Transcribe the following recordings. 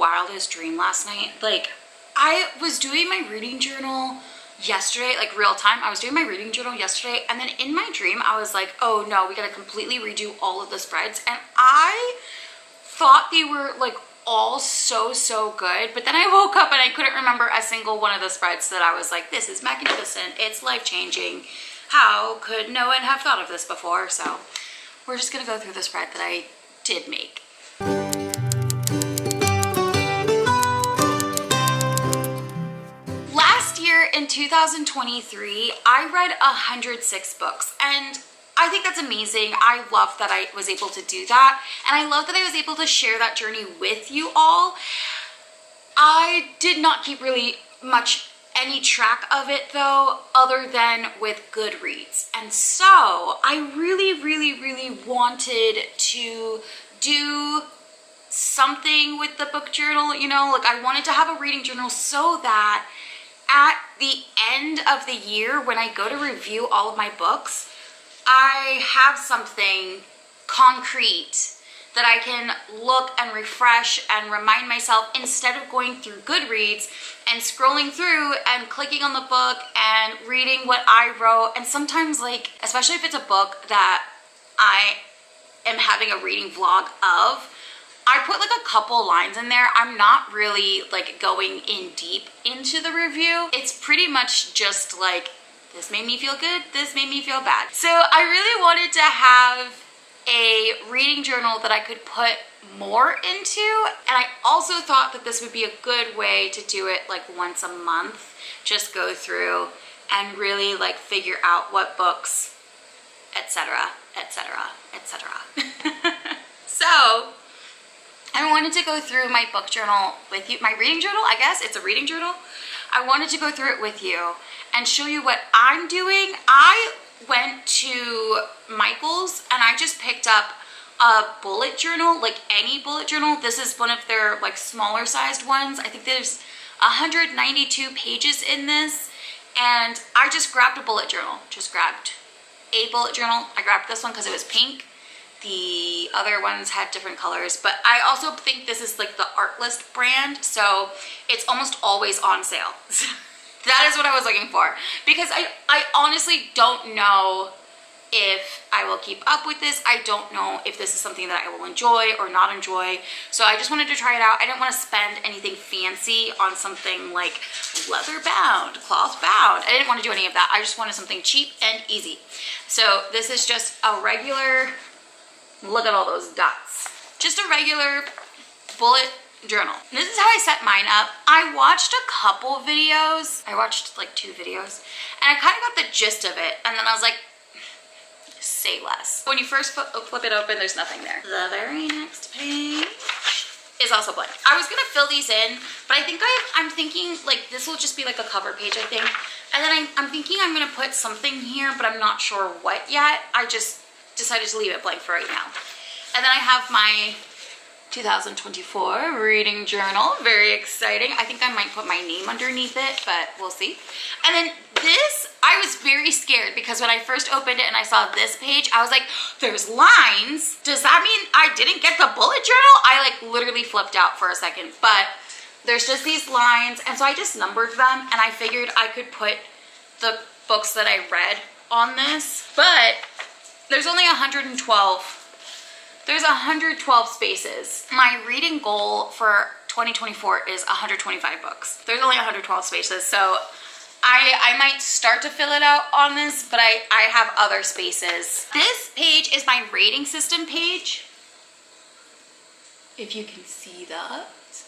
wildest dream last night. Like, I was doing my reading journal yesterday, like real time. I was doing my reading journal yesterday, and then in my dream, I was like, oh no, we gotta completely redo all of the spreads. And I thought they were like all so good, but then I woke up and I couldn't remember a single one of the spreads that I was like, this is magnificent, it's life-changing. How could no one have thought of this before? So we're just gonna go through the spread that I did make. Last year in 2023, I read 106 books, and I think that's amazing. I love that I was able to do that, and I love that I was able to share that journey with you all. I did not keep really much any track of it though, other than with Goodreads. And so I really wanted to do something with the book journal, you know, like I wanted to have a reading journal so that at the end of the year, when I go to review all of my books, I have something concrete that I can look and refresh and remind myself, instead of going through Goodreads and scrolling through and clicking on the book and reading what I wrote. And sometimes, like, especially if it's a book that I am having a reading vlog of, I put like a couple lines in there. I'm not really like going in deep into the review. It's pretty much just like, this made me feel good, this made me feel bad. So I really wanted to have a reading journal that I could put more into, and I also thought that this would be a good way to do it like once a month. Just go through and really like figure out what books, etc, etc, etc. So I wanted to go through my book journal with you, my reading journal, I guess it's a reading journal. I wanted to go through it with you and show you what I'm doing. I went to Michael's and I just picked up a bullet journal, like any bullet journal. This is one of their like smaller sized ones. I think there's 192 pages in this, and I just grabbed a bullet journal, just grabbed a bullet journal. I grabbed this one because it was pink. The other ones had different colors, but I also think this is like the Artlist brand, so it's almost always on sale. That is what I was looking for, because I honestly don't know if I will keep up with this. I don't know if this is something that I will enjoy or not enjoy, so I just wanted to try it out. I didn't want to spend anything fancy on something like leather bound, cloth bound. I didn't want to do any of that. I just wanted something cheap and easy. So this is just a regular, look at all those dots, just a regular bullet journal. This is how I set mine up. I watched a couple videos. I watched like 2 videos, and I kind of got the gist of it, and then I was like, say less. When you first flip it open, there's nothing there. The very next page is also blank. I was gonna fill these in, but I think I'm thinking like this will just be like a cover page, I think. And then I'm thinking I'm gonna put something here, but I'm not sure what yet. I just decided to leave it blank for right now. And then I have my 2024 reading journal, very exciting. I think I might put my name underneath it, but we'll see. And then this, I was very scared because when I first opened it and I saw this page, I was like, there's lines. Does that mean I didn't get the bullet journal? I like literally flipped out for a second, but there's just these lines. And so I just numbered them, and I figured I could put the books that I read on this, but there's only 112. There's 112 spaces. My reading goal for 2024 is 125 books. There's only 112 spaces, so I might start to fill it out on this, but I have other spaces. This page is my rating system page, if you can see that.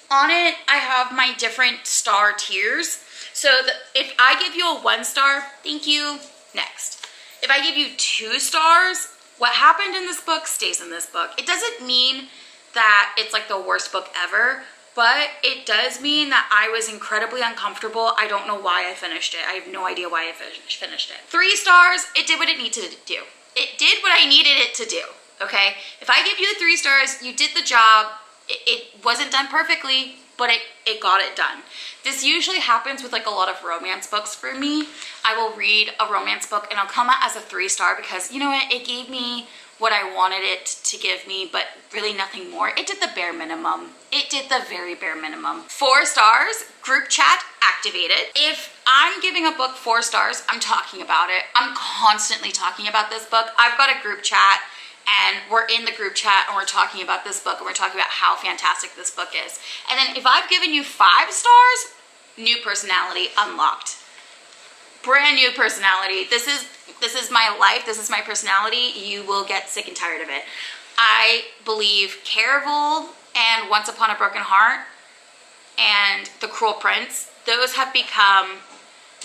On it, I have my different star tiers. So if I give you a 1 star, thank you, next. If I give you 2 stars, what happened in this book stays in this book. It doesn't mean that it's like the worst book ever, but it does mean that I was incredibly uncomfortable. I don't know why I finished it. I have no idea why I finished it. 3 stars, it did what it needed to do. It did what I needed it to do, okay? If I give you 3 stars, you did the job. It wasn't done perfectly, but it got it done. This usually happens with like a lot of romance books for me. I will read a romance book and I'll come out as a 3 star because, you know what, it gave me what I wanted it to give me, but really nothing more. It did the bare minimum. It did the very bare minimum. 4 stars, group chat activated. If I'm giving a book 4 stars, I'm talking about it. I'm constantly talking about this book. I've got a group chat and we're in the group chat and we're talking about this book and we're talking about how fantastic this book is. And then if I've given you 5 stars, new personality unlocked. Brand new personality. This is my life. This is my personality. You will get sick and tired of it. I believe Caraval and Once Upon a Broken Heart and The Cruel Prince, those have become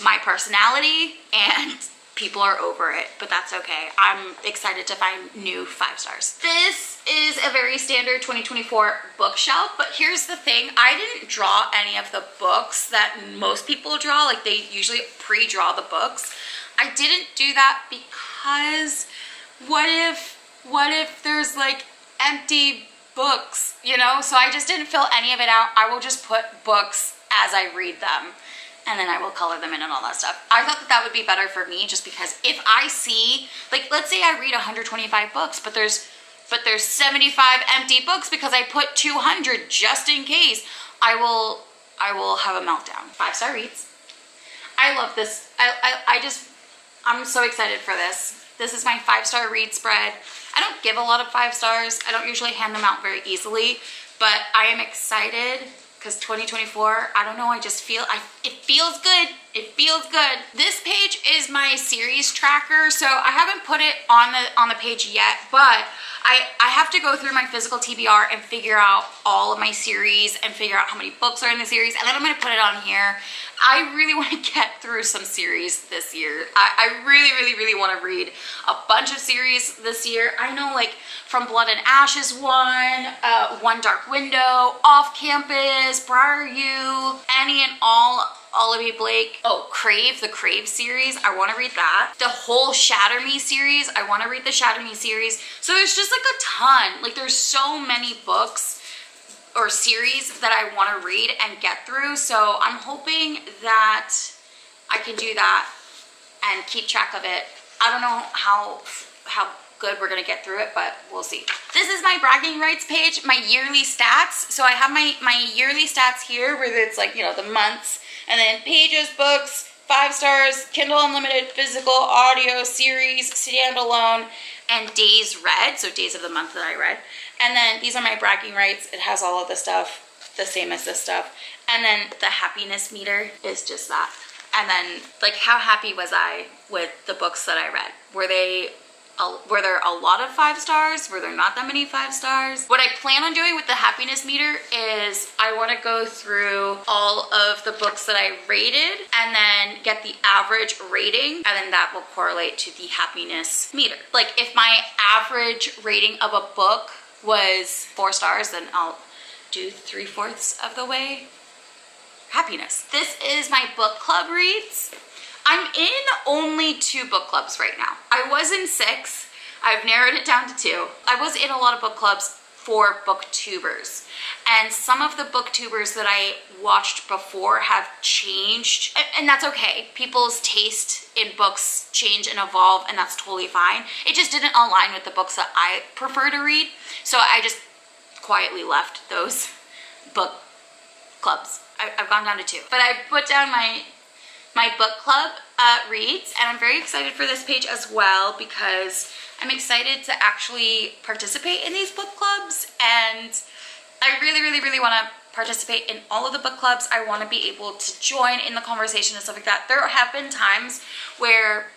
my personality and people are over it, but that's okay. I'm excited to find new 5 stars. This is a very standard 2024 bookshelf, but here's the thing. I didn't draw any of the books that most people draw. Like, they usually pre-draw the books. I didn't do that because what if there's like empty books, you know? So I just didn't fill any of it out. I will just put books as I read them, and then I will color them in and all that stuff. I thought that that would be better for me, just because if I see, like, let's say I read 125 books, but there's 75 empty books because I put 200 just in case, I will have a meltdown. 5-star reads. I love this. I'm so excited for this. This is my 5-star read spread. I don't give a lot of 5 stars. I don't usually hand them out very easily, but I am excited because 2024, I don't know, I just feel, it feels good. It feels good. This page is my series tracker, so I haven't put it on the page yet, but I have to go through my physical TBR and figure out all of my series and figure out how many books are in the series, and then I'm gonna put it on here. I really want to get through some series this year. I really want to read a bunch of series this year. I know, like, From Blood and Ashes One Dark Window, Off Campus, Briar U, Annie and All, Olivia Blake. Oh, Crave, the Crave series. I want to read that. The whole Shatter Me series. I want to read the Shatter Me series. So there's just like a ton. Like, there's so many books or series that I want to read and get through, so I'm hoping that I can do that and keep track of it. I don't know how good we're gonna get through it, but we'll see. This is my bragging rights page, my yearly stats. So I have my yearly stats here where it's like, you know, the months, and then pages, books, 5 stars, Kindle Unlimited, physical, audio, series, standalone, and days read, so days of the month that I read. And then these are my bragging rights. It has all of the stuff, the same as this stuff. And then the happiness meter is just that. And then, like, how happy was I with the books that I read? Were there a lot of 5 stars? Were there not that many 5 stars? What I plan on doing with the happiness meter is I want to go through all of the books that I rated and then get the average rating, and then that will correlate to the happiness meter. Like, if my average rating of a book was 4 stars, then I'll do 3/4 of the way. Happiness. This is my book club reads. I'm in only 2 book clubs right now. I was in 6. I've narrowed it down to 2. I was in a lot of book clubs for booktubers, and some of the booktubers that I watched before have changed, and that's okay. People's taste in books change and evolve, and that's totally fine. It just didn't align with the books that I prefer to read, so I just quietly left those book clubs. I've gone down to 2, but I put down my book club reads, and I'm very excited for this page as well because I'm excited to actually participate in these book clubs, and I really want to participate in all of the book clubs. I want to be able to join in the conversation and stuff like that. There have been times where,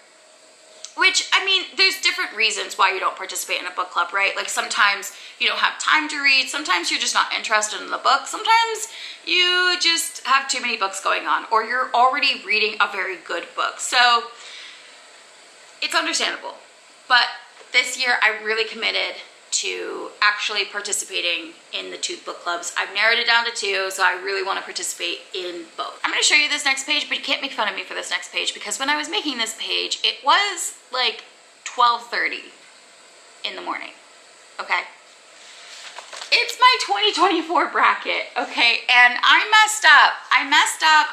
which, I mean, there's different reasons why you don't participate in a book club, right? Like, sometimes you don't have time to read, sometimes you're just not interested in the book, sometimes you just have too many books going on, or you're already reading a very good book. So it's understandable. But this year I really committed to actually participating in the 2 book clubs. I've narrowed it down to 2, so I really want to participate in both. I'm going to show you this next page, but you can't make fun of me for this next page because when I was making this page, it was like 12:30 in the morning, okay? It's my 2024 bracket, okay? And I messed up.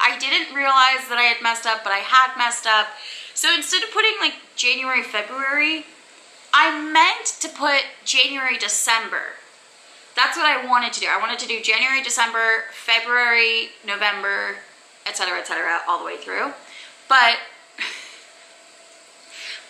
I didn't realize that I had messed up, but I had messed up. So instead of putting like January, February, I meant to put January, December. That's what I wanted to do. I wanted to do January, December, February, November, etc., all the way through. But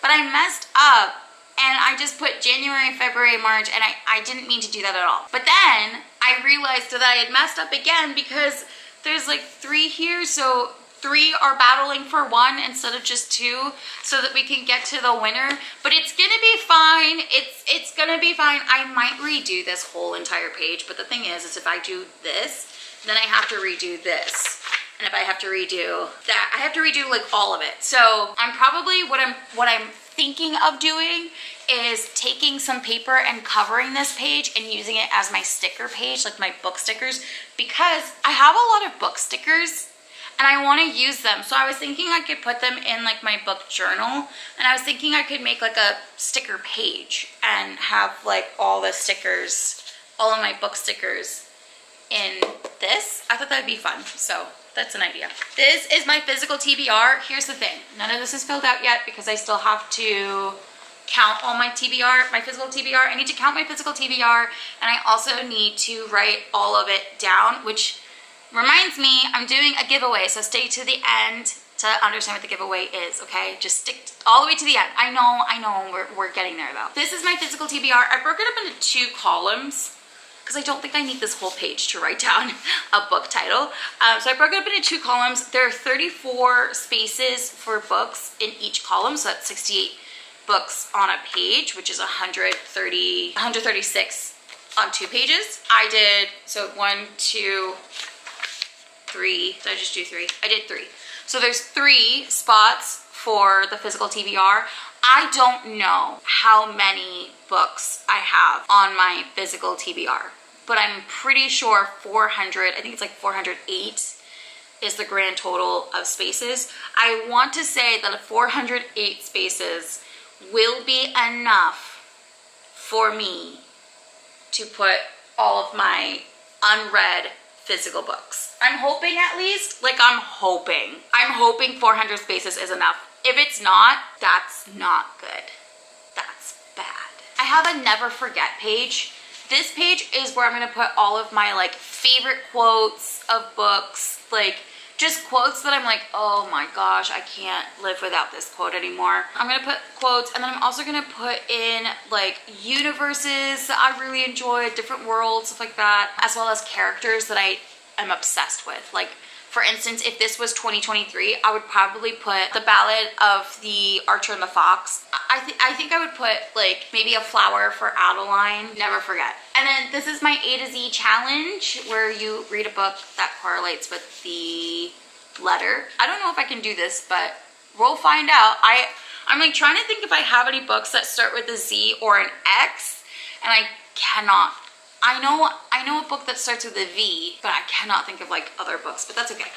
I messed up and I just put January, February, March, and I didn't mean to do that at all. But then I realized that I had messed up again because there's like 3 here, so 3 are battling for 1 instead of just 2 so that we can get to the winner. But it's gonna be fine. It's gonna be fine. I might redo this whole entire page, but the thing is if I do this, then I have to redo this. And if I have to redo that, I have to redo like all of it. So I'm probably, what I'm thinking of doing is taking some paper and covering this page and using it as my sticker page, like my book stickers, because I have a lot of book stickers and I want to use them. So I was thinking I could put them in like my book journal, and I was thinking I could make like a sticker page and have like all the stickers, all of my book stickers in this. I thought that'd be fun, so that's an idea. This is my physical TBR. Here's the thing, none of this is filled out yet because I still have to count all my TBR, my physical TBR. I need to count my physical TBR, and I also need to write all of it down, which reminds me, I'm doing a giveaway, so stay to the end to understand what the giveaway is, okay? Just stick all the way to the end. I know, we're getting there though. This is my physical TBR. I broke it up into 2 columns because I don't think I need this whole page to write down a book title. So I broke it up into 2 columns. There are 34 spaces for books in each column, so that's 68 books on a page, which is 136 on 2 pages. I did, so 1, 2, 3, did I just do 3? I did 3. So there's 3 spots for the physical TBR. I don't know how many books I have on my physical TBR, but I'm pretty sure 400, I think it's like 408 is the grand total of spaces. I want to say that 408 spaces will be enough for me to put all of my unread physical books. I'm hoping, at least, like I'm hoping 400 spaces is enough. If it's not, that's not good. That's bad. I have a never forget page. This page is where I'm gonna put all of my like favorite quotes of books, like just quotes that I'm like, oh my gosh, I can't live without this quote anymore. I'm gonna put quotes, and then I'm also gonna put in like universes that I really enjoy, different worlds, stuff like that, as well as characters that I am obsessed with. Like, for instance, if this was 2023, I would probably put The Ballad of the Archer and the Fox. I think I would put like maybe a flower for Adeline, never forget. And then this is my A to Z challenge, where you read a book that correlates with the letter. I don't know if I can do this, but we'll find out. I'm like trying to think if I have any books that start with a Z or an X, and I cannot. I know a book that starts with a V, but I cannot think of like other books, but that's okay.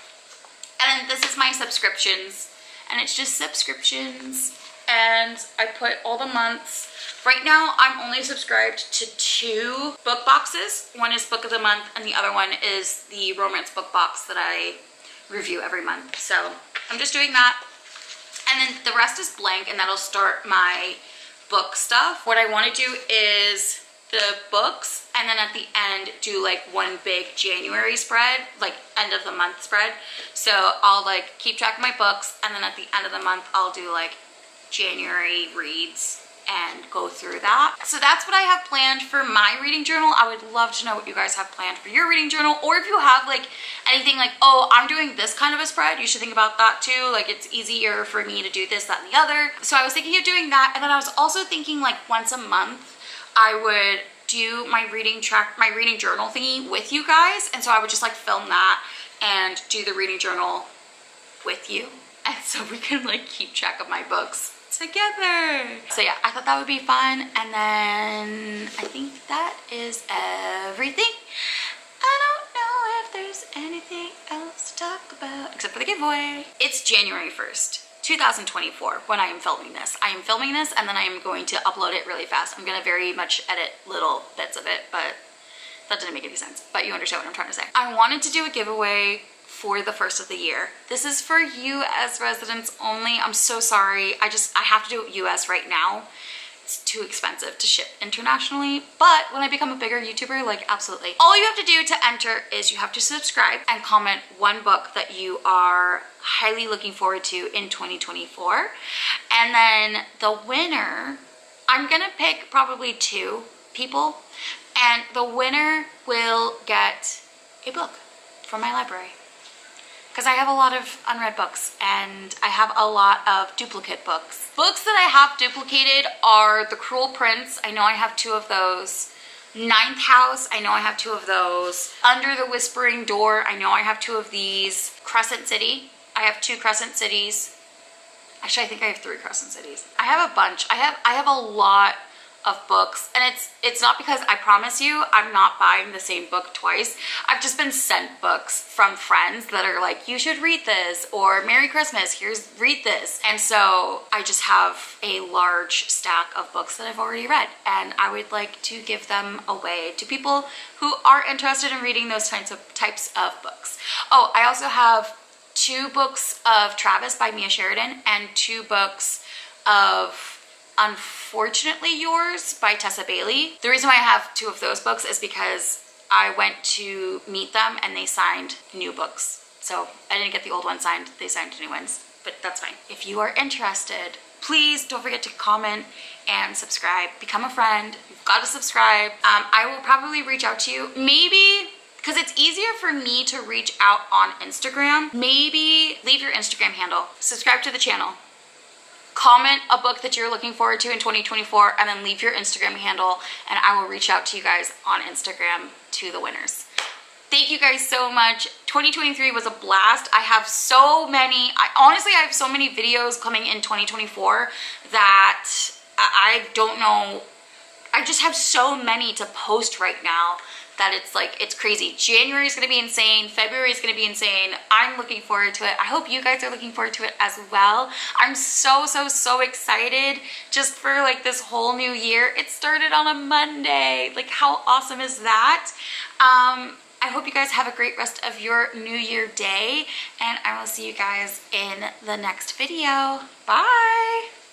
And then this is my subscriptions, and it's just subscriptions, and I put all the months. Right now, I'm only subscribed to 2 book boxes. One is Book of the Month, and the other one is the romance book box that I review every month. So I'm just doing that. And then the rest is blank, and that'll start my book stuff. What I want to do is the books, and then at the end do like one big January spread, like end of the month spread. So I'll like keep track of my books, and then at the end of the month I'll do like January reads and go through that. So that's what I have planned for my reading journal. I would love to know what you guys have planned for your reading journal, or if you have like anything like, oh, I'm doing this kind of a spread, you should think about that too. Like, it's easier for me to do this, that, and the other. So I was thinking of doing that, and then I was also thinking like once a month I would do my reading journal thingy with you guys, and so I would just like film that and do the reading journal with you, and so we can like keep track of my books together. So yeah, I thought that would be fun. And then I think that is everything. I don't know if there's anything else to talk about except for the giveaway. It's January 1st. 2024 when I am filming this. I am filming this, and then I am going to upload it really fast. I'm gonna very much edit little bits of it, but that didn't make any sense. But you understand what I'm trying to say. I wanted to do a giveaway for the first of the year. This is for US residents only. I'm so sorry. I have to do it US right now it's too expensive to ship internationally. But when I become a bigger YouTuber, like absolutely. All you have to do to enter is you have to subscribe and comment one book that you are highly looking forward to in 2024. And then the winner, I'm gonna pick probably 2 people, and the winner will get a book from my library. Because I have a lot of unread books and I have a lot of duplicate books. Books that I have duplicated are The Cruel Prince. I know I have 2 of those. Ninth House, I know I have 2 of those. Under the Whispering Door, I know I have 2 of these. Crescent City, I have 2 Crescent Cities. Actually, I think I have 3 Crescent Cities. I have a bunch. I have a lot of books, and it's not because, I promise you, I'm not buying the same book twice. I've just been sent books from friends that are like, you should read this, or Merry Christmas, read this. And so I just have a large stack of books that I've already read, and I would like to give them away to people who are interested in reading those types of books. Oh, I also have 2 books of Travis by Mia Sheridan and 2 books of Unfortunately Yours by Tessa Bailey. The reason why I have 2 of those books is because I went to meet them and they signed new books. So I didn't get the old ones signed, they signed new ones, but that's fine. If you are interested, please don't forget to comment and subscribe. Become a friend, you've got to subscribe. I will probably reach out to you, maybe, because it's easier for me to reach out on Instagram. Maybe leave your Instagram handle, subscribe to the channel, comment a book that you're looking forward to in 2024, and then leave your Instagram handle, and I will reach out to you guys on Instagram to the winners. Thank you guys so much. 2023 was a blast. I have so many, honestly, I have so many videos coming in 2024 that I don't know. I just have so many to post right now that it's like, it's crazy. January is gonna be insane. February is gonna be insane. I'm looking forward to it. I hope you guys are looking forward to it as well. I'm so excited just for like this whole new year. It started on a Monday. Like, how awesome is that? I hope you guys have a great rest of your New Year day, and I will see you guys in the next video. Bye.